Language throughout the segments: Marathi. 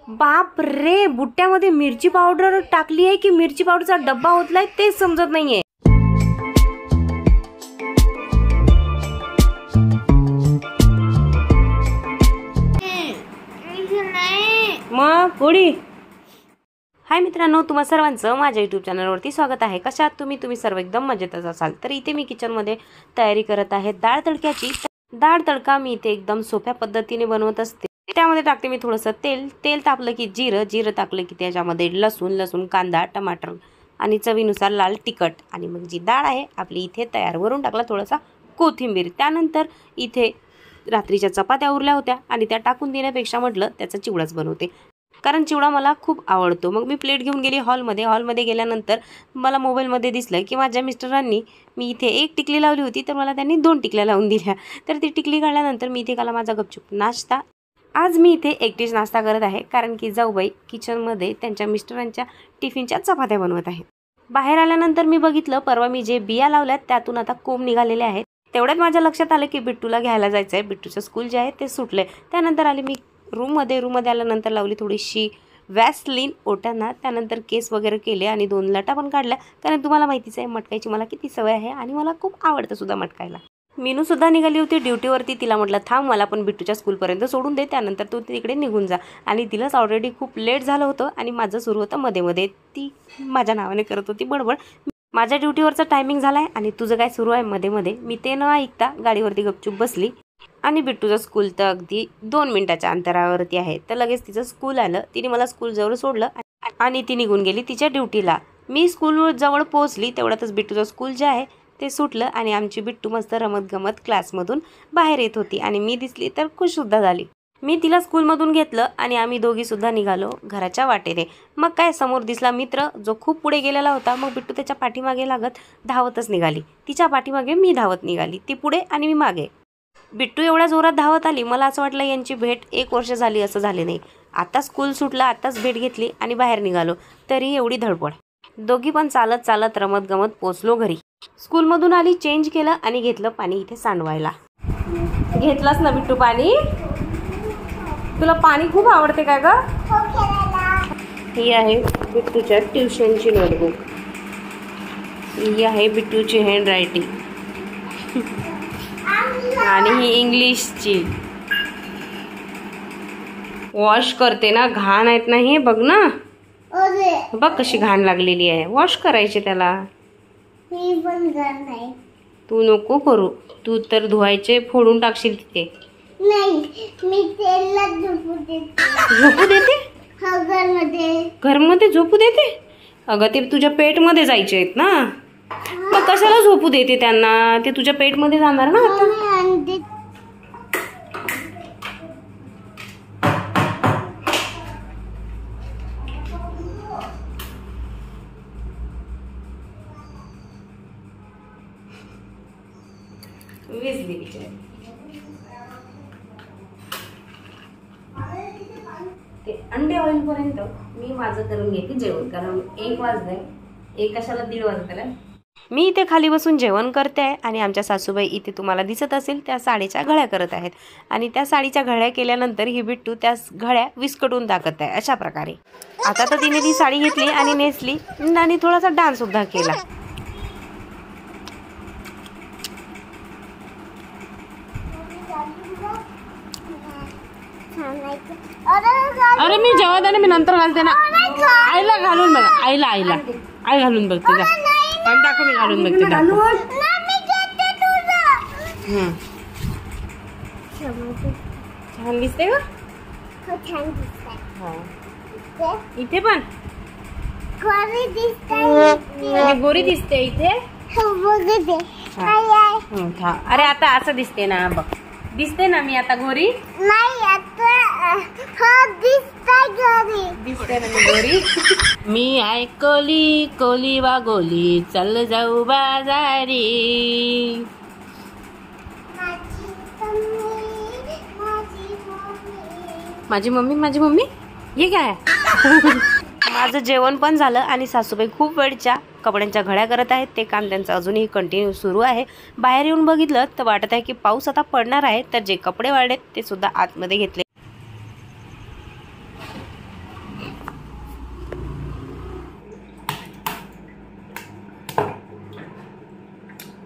बाप रे, बुट्ट्यामध्ये मिरची पावडर टाकली आहे की मिरची पावडरचा डब्बा होतलाय तेच समजत नाहीये. मग पोळी. हाय मित्रांनो, तुम्हा सर्वांचं माझ्या यूट्यूब चॅनलवरती स्वागत आहे. कशा आहात तुम्ही सर्व एकदम मजेतच असाल. तर इथे मी किचनमध्ये तयारी करत आहे डाळ तडक्याची. डाळ तडका मी इथे एकदम सोप्या पद्धतीने बनवत असते. त्यामध्ये टाकते मी थोडंसं तेल तापलं की जिरं टाकलं की त्याच्यामध्ये लसूण कांदा टमाटर आणि चवीनुसार लाल तिखट आणि मग जी डाळ आहे आपली इथे तयार. वरून टाकला थोडासा कोथिंबीर. त्यानंतर इथे रात्रीच्या चपात्या उरल्या होत्या आणि त्या टाकून देण्यापेक्षा म्हटलं त्याचा चिवडाच बनवते, कारण चिवडा मला खूप आवडतो. मग मी प्लेट घेऊन गेली हॉलमध्ये गेल्यानंतर मला मोबाईलमध्ये दिसलं की माझ्या मिस्टरांनी मी इथे एक टिकली लावली होती तर मला त्यांनी 2 टिकल्या लावून दिल्या. तर ती टिकली काढल्यानंतर मी इथे केला माझा गपचूप नाश्ता. आज मी इथे एकटीच नाश्ता करत आहे, कारण की जाऊबाई किचनमध्ये त्यांच्या मिस्टरांच्या टिफिनच्या चपात्या बनवत आहे. बाहेर आल्यानंतर मी बघितलं परवा मी जे बिया लावल्यात त्यातून आता कोंब निघालेले आहेत. तेवढ्यात माझ्या लक्षात आलं की बिट्टूला घ्यायला जायचं आहे. बिट्टूचं स्कूल जे आहे ते सुटले. त्यानंतर आले मी रूममध्ये आल्यानंतर लावली थोडीशी वॅसलीन ओठांना. त्यानंतर केस वगैरे केले आणि 2 लाटा पण काढल्या, कारण तुम्हाला माहितीच आहे मटकायची मला किती सवय आहे आणि मला खूप आवडतं सुद्धा मटकायला. मीनू सुद्धा निघाली होती ड्युटीवरती. तिला म्हटलं थांब, मला पण बिट्टूच्या स्कूलपर्यंत सोडून दे, त्यानंतर तू तिकडे निघून जा. आणि तिलाच ऑलरेडी खूप लेट झालं होतं आणि माझं सुरू होतं मध्ये ती माझ्या नावाने करत होती बडबड. माझ्या ड्युटीवरचा टायमिंग झाला आहे आणि तुझं काय सुरू आहे मध्ये मी ते न ऐकता गाडीवरती गपचूप बसली. आणि बिट्टूचं स्कूल तर अगदी 2 मिनिटाच्या अंतरावरती आहे. तर लगेच तिचं स्कूल आलं. तिने मला स्कूलजवळ सोडलं आणि ती निघून गेली तिच्या ड्युटीला. मी स्कूलजवळ पोहोचली तेवढ्यातच बिट्टूचं स्कूल जे आहे ते सुटलं आणि आमची बिट्टू मस्त रमत गमत क्लासमधून बाहेर येत होती आणि मी दिसली तर खुशसुद्धा झाली. मी तिला स्कूलमधून घेतलं आणि आम्ही दोघीसुद्धा निघालो घराच्या वाटेने. मग काय, समोर दिसला मित्र जो खूप पुढे गेलेला होता. मग बिट्टू त्याच्या पाठीमागे लागत धावतच निघाली. तिच्या पाठीमागे मी धावत निघाली, ती पुढे आणि मी मागे. बिट्टू एवढ्या जोरात धावत आली, मला असं वाटलं यांची भेट 1 वर्ष झाली असं झाले नाही. आता स्कूल सुटलं, आताच भेट घेतली आणि बाहेर निघालो, तरी एवढी धडपड. दोघी पण चालत रमत गमत पोचलो घरी. स्कूलमधून आली, चेंज केलं आणि घेतलं पाणी इथे सांडवायला. घेतलास ना बिट्टू पाणी? तुला पाणी खूप आवडते का ग? ही आहे बिट्टूच्या ट्युशनची नोटबुक. ही आहे बिट्टूची हँड रायटिंग आणि ही इंग्लिशची. वॉश करते ना, घाण आहेत ना हे, बघ ना, बघ कशी घाण लागलेली आहे. वॉश करायचे त्याला. तू नको करू, तू तर धुवायचे फोडून टाकशील तिथे. नाही, मी तेलला झोपू देते. घरमध्ये झोपू देते? अगं ते तुझ्या पेटमध्ये जायचे आहेत ना, मग कशाला झोपू देते त्यांना? ते तुझ्या पेटमध्ये जाणार ना आता. ते अंडे ऑइल पर्यंत मी माझं करून घेते जेवण, कारण 1 वाजलंय. 1 कशाला 1:30 वाजता. मी इथे खाली बसून जेवण करते आहे आणि आमच्या सासूबाई इथे तुम्हाला दिसत असेल त्या साडीच्या घड्या करत आहेत. आणि त्या साडीच्या घड्या केल्यानंतर ही बिट्टू त्या घड्या विस्कटून टाकत आहे अशा प्रकारे. आता तर तिने ती साडी घेतली आणि नेसली आणि थोडासा डान्स सुद्धा केला. अरे मी जेवत आहे, मी नंतर घालते ना. आईला घालून बघ, आई घालून बघते जा. दाखव, मी घालून बघते. छान दिसते का? इथे पण गोरी दिसते इथे. अरे आता असं दिसते ना, बघ दिसते ना मी आता गोरी? नाही, आता दिसते ना मी गोरी. मी आहे कोली वा गोली, चल जाऊ बाजारी. माझी मम्मी हे काय? माझं जेवण पण झालं आणि सासूबाई खूप वेळच्या कपड्यांच्या घड्या करत आहेत. ते काम त्यांचं अजूनही कंटिन्यू सुरू आहे. बाहेर येऊन बघितलं तर वाटत आहे की पाऊस आता पडणार आहे. तर जे कपडे वाढलेत ते सुद्धा आतमध्ये घेतले.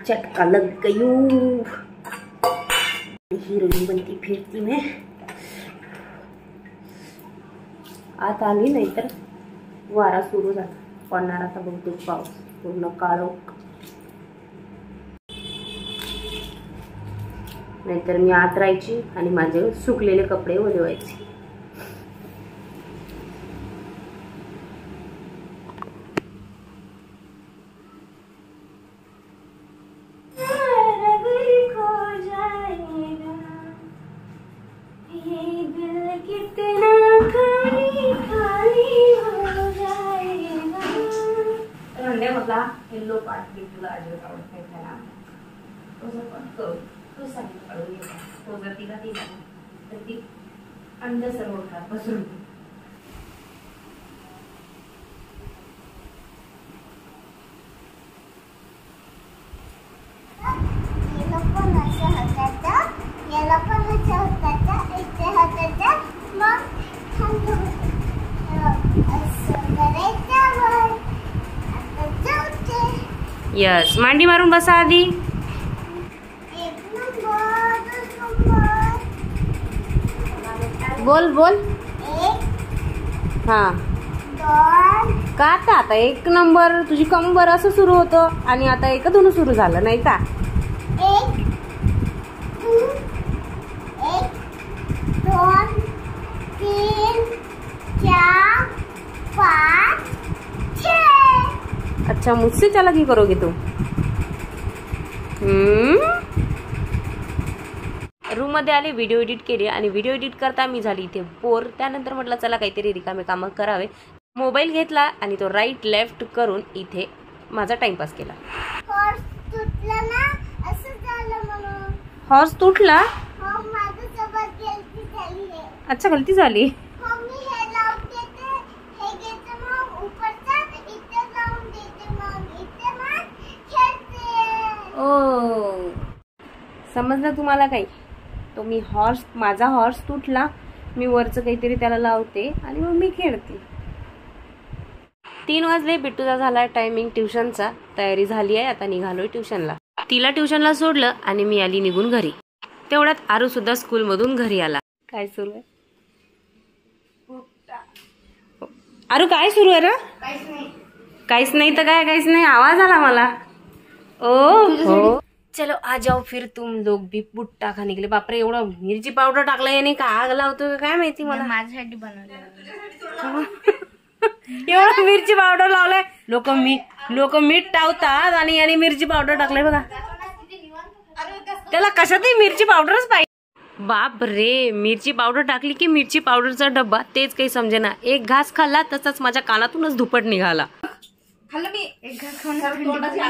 चटका लग गयो. हिरोईन बनती फिरती मैं. आत आली नाही तर वारा सुरू झाला. पडणार आता बहुतेक पाऊस. पूर्ण काळोख. नाहीतर मी आत राहायची आणि माझे सुकलेले कपडे ओले व्हायचे. मला येल्लो पार्ट की तुला अजिबात आवडत नाही खायला. तो जर तिला दिला तर ती अंड सर्व खात बसून. यस, मांडी मारून बसा आधी. बोल बोल. हा का आता 1 नंबर. तुझी कंबर असं सुरू होतं आणि आता 1 धुणं सुरू झालं नाही का. 1 2 3 4 5 6. अच्छा, मुझसे चालाकी करोगे तुम. रूम मध्ये आले, व्हिडिओ एडिट केले आणि व्हिडिओ एडिट करता मी झाली इथे बोर. त्यानंतर म्हटलं चला काहीतरी रिकामे कामं करावे. मोबाईल घेतला आणि तो राईट लेफ्ट करून इथे माझा टाइमपास केला. हॉर्स तुटला ना, असं झालं म्हणून. हॉर्स तुटला. हो, माझ्यासोबत गलती झाली आहे. अच्छा, गलती झाली. मम्मी हे लावून देते, हे घेते मग उपरचा, इथे लावून देते मग इथे मग खेळते. ओ, समजलं तुम्हाला काही. तो मी माझा हॉर्स तुटला, मी वरचं काहीतरी त्याला लावते आणि मग मी खेळते. 3 वाजले. बिट्टूचा झाला टायमिंग ट्युशनचा. तयारी झाली आहे, आता निघालोय ट्युशनला. तिला ट्युशनला सोडलं आणि मी आली निघून घरी. तेवढ्यात आरू सुद्धा स्कूलमधून घरी आला. काय सुरू आहे आरू, काय सुरू आहे रे. काहीच नाही तर काय, काहीच नाही. आवाज आला मला. ओ चलो आ जाओ फिर तुम लोग भी बुट्टा खाने के लिए. बापरे, एवढं मिरची पावडर टाकलं याने का आग लावतो काय माहिती मला. माझ्यासाठी बनवलं. एवढं मिरची पावडर लावलंय. लोक मीठ टावतात आणि याने मिरची पावडर टाकलंय बघा. त्याला कशातही मिरची पावडरच पाहिजे. बाप रे, मिरची पावडर टाकली की मिरची पावडरचा डब्बा. तेच काही समजेना. 1 घास खाल्ला तसाच माझ्या कानातूनच धुपट निघाला. खाल्लं मी 1 घास खाऊन.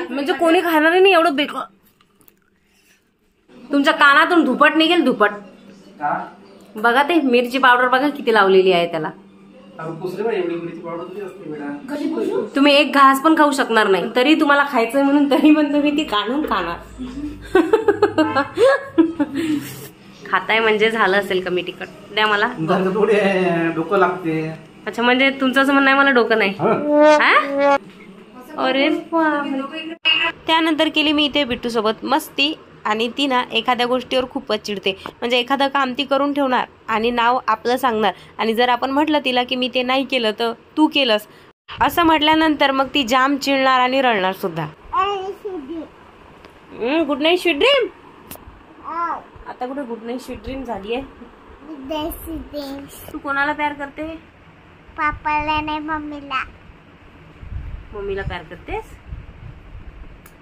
म्हणजे कोणी खाणार नाही एवढं बेकार. तुमच्या कानातून धुपट निघेल. धुपट बघा, ते मिरची पावडर बघा किती लावलेली आहे त्याला. तुम्ही 1 घास पण खाऊ शकणार नाही. तरी तुम्हाला खायचंय म्हणून तरी पण तुम्ही ती काढून खाणार. खाताय म्हणजे झालं असेल कमी तिखट. द्या मला. डोकं लागते. अच्छा, म्हणजे तुमचं असं म्हणणं आहे मला डोकं नाही. अरे त्यानंतर केली मी इथे बिट्टू सोबत मस्ती. आणि ती ना एखाद्या गोष्टीवर खूपच चिडते. म्हणजे एखादं काम ती करून ठेवणार आणि नाव आपलं सांगणार. आणि जर आपण म्हटलं तिला की मी ते नाही केलं तर तू केलंस असं म्हटल्यानंतर मग ती जाम चिडणार आणि रडणार सुद्धा. Good night sweet dream. आता कुठे गुड नाईट स्वीट ड्रीम झाली आहे. तू कोणाला प्यार करते. पापाला नाही, मम्मीला. मम्मीला प्यार करतेस.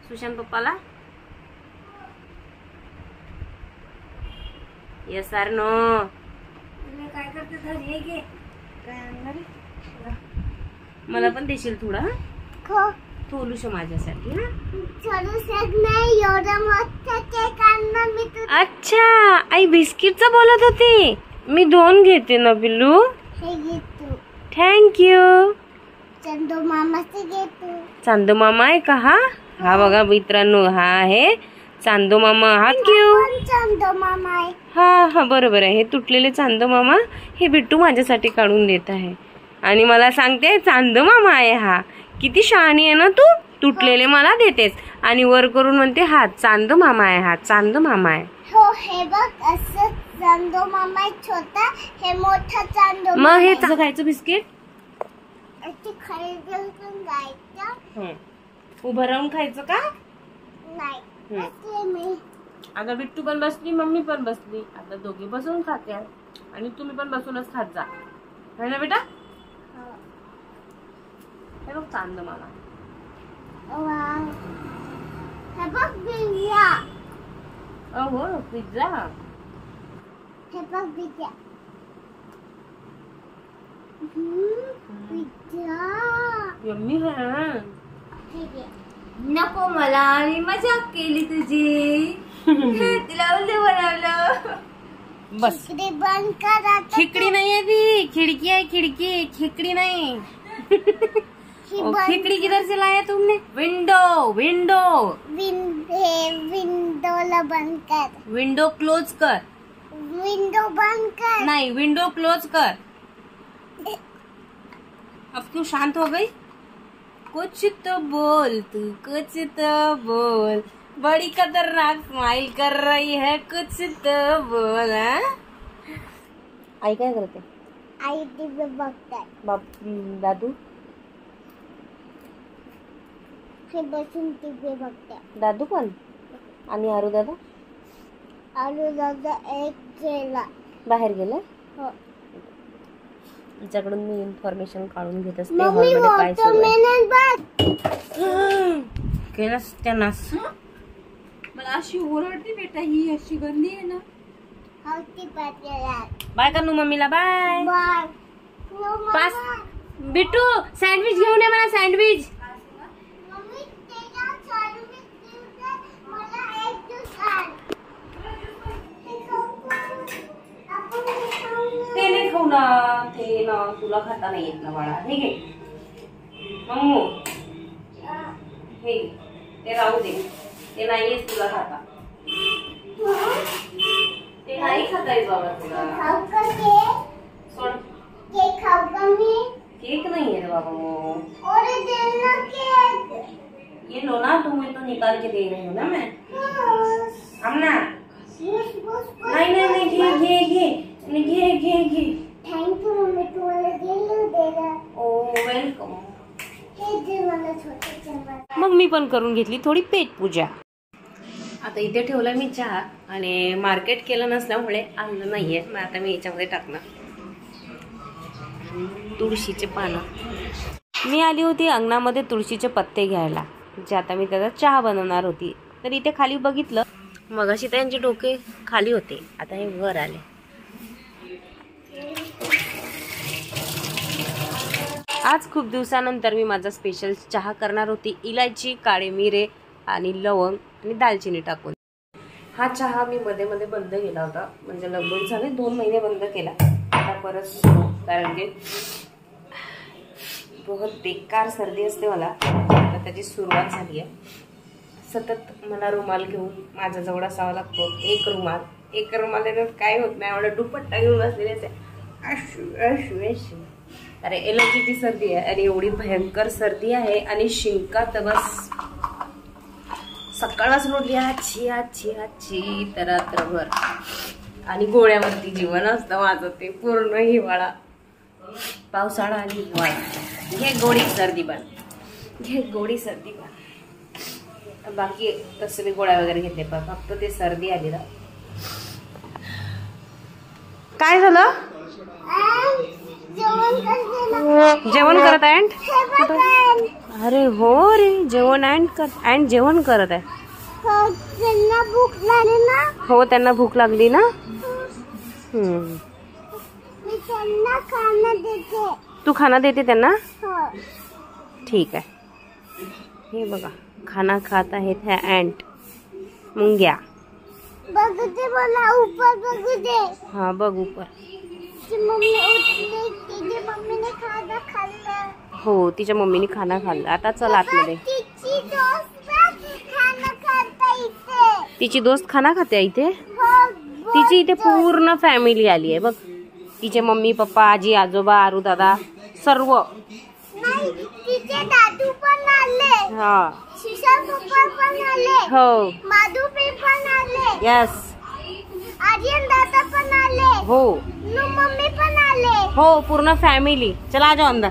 सुशांत पप्पाला. Yes or no. काय करते घरी घे. मला पण देशील थोडा. खो थोडूस माझ्यासाठी. नाही, एवढं मोठं केक आणणार मी तुला. अच्छा, आई बिस्किटचं बोलत होती. मी 2 घेते ना पिल्लू. हे घे तू. थँक्यू. चंदू मामाचे घे तू. चांदू मामा आहे का हा. हा बघा मित्रांनो, हा आहे चांदू मामा. हा क्यू चंदू मामा आहे. हा बरोबर आहे. हे तुटलेले चांदू मामा हे बिट्टू माझ्यासाठी काढून देत आहे आणि मला सांगते चांदू मामा आहे हा. किती शहाणी आहे ना तू. तुटलेले मला देतेस आणि वर करून म्हणते हा चांद मामा आहे, हा चांद मामा आहे. हो हे बघ असं चांदो मामा आहे छोटा, हे मोठा चांदो. मग हे खायचं बिस्किट खरेदी जायचं. उभं राहून खायचं का? नाही असले मी. आता बिट्टू पण बसली, मम्मी पण बसली, आता दोघे बसून खात्या आणि तुम्ही पण बसूनच खात जा, है ना बेटा? हे बघ चांद मामा. वाव हे बघ पिझ्झा. हो पिझ्झा. हे बघ पिझ्झा. पिझ्झा यम्मी है. नको मला, आणि मजाक केली तुझी. तुला उलट बनवलं. बस खिडकी बंद कर आता. खिकडी नाहीये ती, खिडकी आहे खिडकी, खिकडी नाही. ही ओ, बंद. खिकडी किधर से लाया तुमने? विंडो विंडो विंडोला बंद कर. विंडो क्लोज कर. विंडो बंद कर. नहीं विंडो क्लोज कर. अब क्यों शांत हो गई? कुछ तो बोल तू, कुछ तो बोल. बड़ी खतरनाक स्माइल कर रही है, कुछ तो बोल. आई काय करते? आई टीव्ही बघताय. बाप दादू हे बसून टीव्ही बघताय. दादू पण आणि आरू दादा आलू दादा एक गेला. बाहेर गेले. हो. तिच्याकडून मी इन्फॉर्मेशन काढून घेत असते. मम्मी हॉलमध्ये काय सुरू आहे. वॉटरमेलन बघ. केलंस त्यांनाच. मला अशी ओरडते बेटा, ही अशी गंदी आहे ना. हौती पातेला. बाय कर मम्मीला. बाय. बाय. पास बिट्टू सँडविच घेऊन ये मला. सँडविच मम्मी तेजा सँडविच देऊ दे. मला एक ज्यूस आण. हे खाऊ का? आपण हे खाऊ ना. ते नाही खाऊ ना. ते ना तुला खाता नाही येत ना बाळा. हे घे मम्मू. हे घे. ते राहू दे. ते नाही येत तुला खाता. ते नाही खाता येत बाबा तुला. खाऊ का केक? सोड. केक खाऊ का मी? केक नहीं है रे बाबा वो. और देना केक. ये लो ना, तुम्हें तो निकाल के दे रही हूँ ना मैं. हम ना. नहीं नहीं नहीं घे घे घे घे घे घे. थैंक यू मम्मी, तुम्हाला दिलं देला. ओ वेलकम. हे दे मला छोटे चमच. मग मी पण करून घेतली थोडी पेट पूजा. आता इथे ठेवला मी चहा आणि मार्केट केलं नसल्यामुळे आणलं नाहीये. मग आता मी याच्यामध्ये टाकणार तुळशीचे पानं. मी आली होती अंगणामध्ये तुळशीचे पत्ते घ्यायला, जे आता मी त्याचा चहा बनवणार होती. तर इथे खाली बघितलं, मगाशी त्यांचे डोके खाली होते, आता हे वर आले. आज खूप दिवसानंतर मी माझा स्पेशल चहा करणार होती. इलायची, काळे मिरे आणि लवंग आणि दालचिनी टाकून. हा चहा मी मध्ये मध्ये बंद केला होता, म्हणजे लग्न झाले 2 महिने बंद केला. आता परत सुरू, कारण की बहुत बेकार सर्दी असते मला. आता त्याची सुरुवात झाली आहे. सतत मला रुमाल घेऊन माझ्याजवळ असावा लागतो. एक रुमाल त्याच्यात काय होत नाही, एवढा दुपट्टा घेऊन बसलेले असते. अरे एलर्जीची सर्दी आहे आणि एवढी भयंकर सर्दी आहे. आणि शिंका तर बस सकाळच रोडली आची आची आची तर रात्रभर. आणि गोळ्यावरती जीवन असतं माझं. ते पूर्ण हिवाळा, पावसाळा आणि हिवाळा. घे गोडी सर्दी बन, घे गोडी सर्दी बन. बाकी तसं मी गोळ्या वगैरे घेतले, पण फक्त ते सर्दी आली ना. काय झालं? जेवण करत आहे. अरे हो रे, जेवण जेवण करत आहे. त्यांना भूक लागली ना. हो त्यांना भूक लागली ना. मी त्यांना खाणं देते. तू खाना देते त्यांना. हो. ठीक आहे. हे बघा खाना खात आहेत ह्या अँट, मुंग्या. बघू दे मला, ऊपर बघू दे. हा बघ ऊपर. मम्मी उठली, तिची मम्मीने खाणं खाल्लं. हो तिच्या मम्मीने खाना खाल्ला. आता चल आतमध्ये. तिची दोस्त खाणं खाता इथे. तिची दोस्त खाना खाते इथे. हो, तिची इथे पूर्ण फॅमिली आली आहे बघ. तिचे मम्मी पप्पा, आजी आजोबा, आरू दादा सर्व. नाही, तिचे आमचे दादू पण आले, हा शिशा पप्पा पण आले, हो माधू पण आले, यस आर्यन दादा पण आले, हो नू मम्मी पण आले. हो पूर्ण फॅमिली. चला आ जाओ अंदर.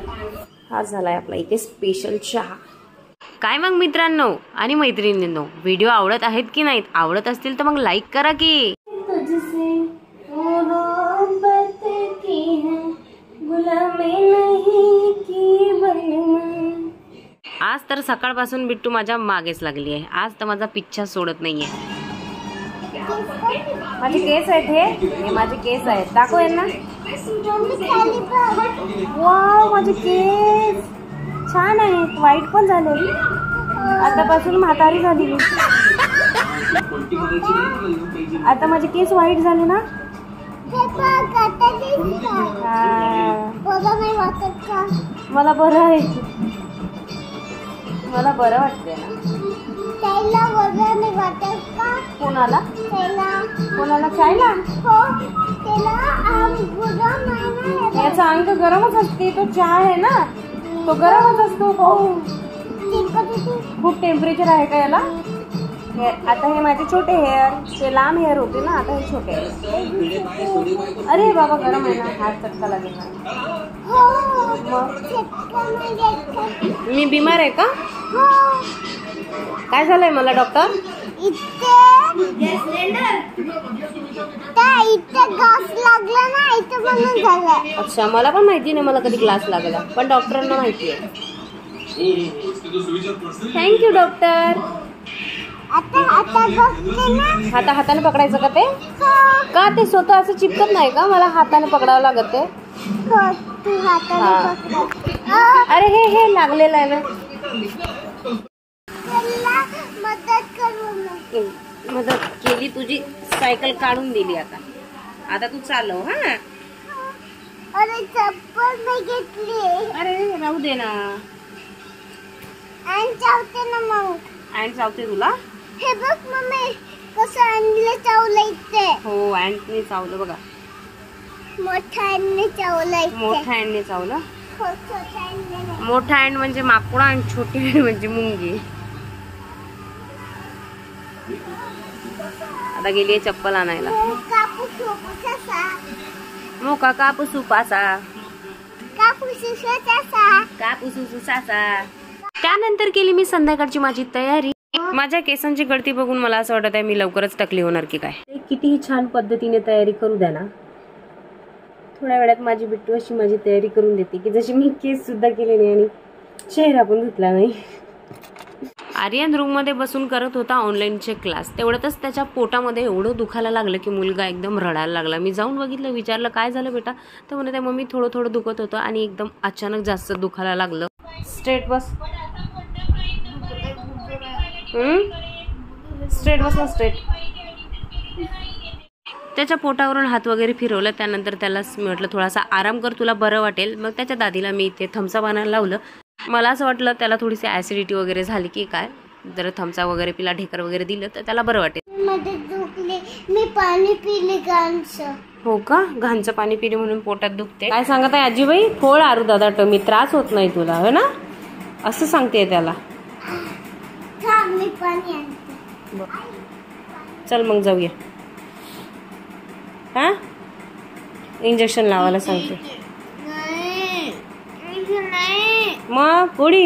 हा झालाय आपला इथे स्पेशल चहा. काय मग मित्रांनो आणि मैत्रिणींनो, व्हिडिओ आवडत आहेत की नाहीत? आवडत असतील तर मग लाईक करा की. तुझसे मोहब्बत की है गुलामी नहीं की बनना. आज तर सकाळपासून बिट्टू माझ्या मागेच लागली आहे. आज तर माझा पिच्छा सोडत नाहीये. माझे केस आहेत हे माझे केस आहेत. दाखव यांना. वाव माझे केस छान आहेत. व्हाईट पण झाले. आतापासून म्हातारी झाली मी. आता माझे केस व्हाईट झाले ना. मला बरं आहे. मला बरं वाटतंय ना. कोणाला कोणाला चायला. याचा अंग गरमच असते. तो चहा आहे ना तो गरमच असतो. हो खूप टेम्परेचर आहे का याला. आता हे माझे छोटे हेअर, ते लांब हेअर होते ना, आता हे छोटे हेअर. अरे बाबा गरम आहे ना. हात चटका लागेल ना. मी बिमार आहे का. काय झालंय मला डॉक्टर. ग्लास लागला ना इथे म्हणून झालं. अच्छा मला पण माहिती नाही मला कधी ग्लास लागला, पण डॉक्टरांना माहिती आहे. Thank you doctor. आता हाताने पकडायचं का ते. का ते स्वतः असं चिपकत नाही का. मला हाताने पकडावं लागत ते. अरे हे हे लागलेलं आहे ना. मदत करू. मदत केली तुझी. सायकल काढून दिली. आता तू चालव. हा अरे चप्पल मी घेतली. अरे राहू दे ना. आणि चावते ना मग. अँड चावते तुला. हे बघ मम्मी कसं आणलं चावलं इथे. हो अँडने चावलं बघा. मोठा अँडने चावलं इथे. मोठा अँडने चावलं. हो, छोटा अँडने नाही. मोठा अँड म्हणजे माकुडा आणि छोटी अँड म्हणजे मुंगी. आता गेली चप्पल आणायला. कापूस उपासा. मोका कापूस उपासा. कापूस उपासा. कापूस उपासा. त्यानंतर केली मी संध्याकाळची माझी तयारी. माझ्या केसांची गळती बघून मला असं वाटत आहे मी लवकरच टकली होणार की काय. कितीही छान पद्धतीने तयारी करू द्या ना. थोड्या वेळात माझी बिट्टू अशी माझी तयारी करून देते की जशी मी केस सुद्धा केले नाही आणि चेहरा पण धुतला नाही. आर्यन रूम मध्ये बसून करत होता ऑनलाईनचे क्लास. तेवढ्यातच त्याच्या पोटामध्ये एवढं दुखायला लागलं की मुलगा एकदम रडायला लागला. मी जाऊन बघितलं, विचारलं काय झालं बेटा. तर म्हणे मम्मी थोडं थोडं दुखत होतं आणि एकदम अचानक जास्त दुखायला लागलं. स्ट्रेट बस. स्ट्रेट बस ना. स्ट्रेट. त्याच्या पोटावरून हात वगैरे फिरवलं. त्यानंतर त्याला म्हटलं थोडासा आराम कर तुला बरं वाटेल. मग त्याच्या दादीला मी इथे थम्सअप आणायला लावलं. मला असं वाटलं त्याला थोडीशी ॲसिडिटी वगैरे झाली की काय. जर थम्सअप वगैरे पिला, ढेकर वगैरे दिलं तर त्याला बरं वाटेल. मध्ये दुखले. मी पाणी पिले घाणचं. हो का. घाणचं पाणी पिले म्हणून पोटात दुखते. काय सांगत आहे आजीबाई. फोड आरू दादा टमी. त्रास होत नाही तुला हो ना. असं सांगते त्याला. थांब मी पाणी आणते. चल मग जाऊया. हा इंजेक्शन लावायला सांगते. मग पुढी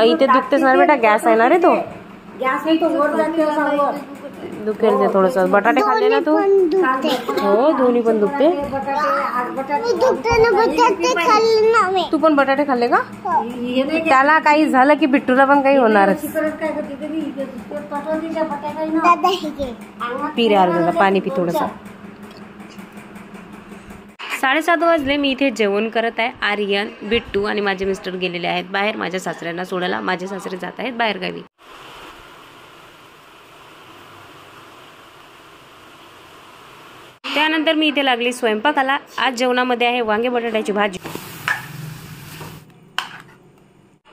इथे दुखतेच ना बेटा. गॅस आहे ना रे तो. दुखेल ते थोडस. बटाटे खाल्ले ना तू. हो दोन्ही पण दुखते. तू पण बटाटे खाल्ले का. त्याला काही झालं की बिट्टूला पण काही होणारच. पी रे अर्धा पाणी पी थोडस. 7:30 वाजले. मी इथे जेवण करत आहे. आर्यन, बिट्टू आणि माझे मिस्टर गेलेले आहेत बाहेर माझ्या सासऱ्यांना सोडायला. माझे सासरे जात आहेत बाहेर गावी. त्यानंतर मी इथे लागली स्वयंपाकाला. आज जेवणामध्ये आहे वांगे बटाट्याची भाजी.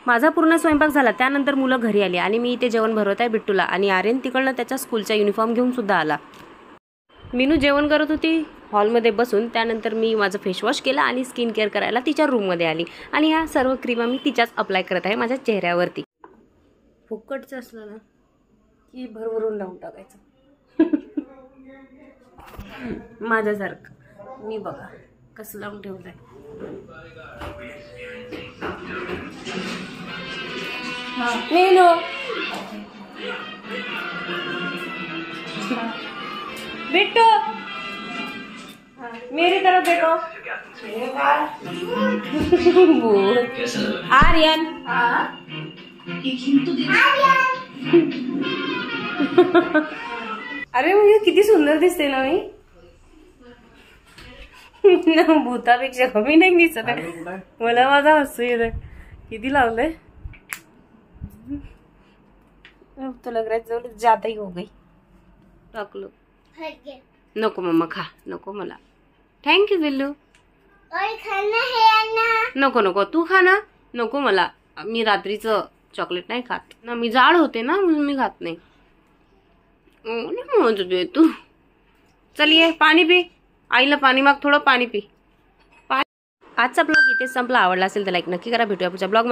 माझा पूर्ण स्वयंपाक झाला. त्यानंतर मुलं घरी आली आणि मी इथे जेवण भरवत आहे बिट्टूला. आणि आर्यन तिकडनं त्याच्या स्कूलचा युनिफॉर्म घेऊन सुद्धा आला. मीनू जेवण करत होती. हॉलमध्ये बसून त्यानंतर मी माझं फेसवॉश केलं आणि स्किन केअर करायला तिच्या रूममध्ये आली आणि ह्या सर्व क्रीमा मी तिच्याच अप्लाय करत आहे माझ्या चेहऱ्यावरती. फुकटचं असलं ना की भरभरून लावून टाकायचं. माझ्यासारखं मी बघा कसं लावून ठेवलंय. मेलो बेटो मेरी तरफ देखो. आर्यन अरे म्हणजे किती सुंदर दिसते ना मी. भूतापेक्षा कमी नाही दिसत आहे. मला माझा हसू येत आहे. किती लावलंय. तो लग रहा है जो ज्यादा ही हो गई. टाकलो नको मम्मा खा नको मला. थँक्यू बिल्लू. और खाना है अन्ना. नको नको तू खा ना. नको मला मी रात्रीचं चॉकलेट नाही खात ना. मी जाड होते ना म्हणून मी खात नाही. दे तू. चलिये पाणी पी. आईला पाणी माग थोडं पाणी पी. आजचा ब्लॉग इथे संपला. आवडला असेल तर लाईक नक्की करा. भेटूया पुढच्या ब्लॉग मध्ये.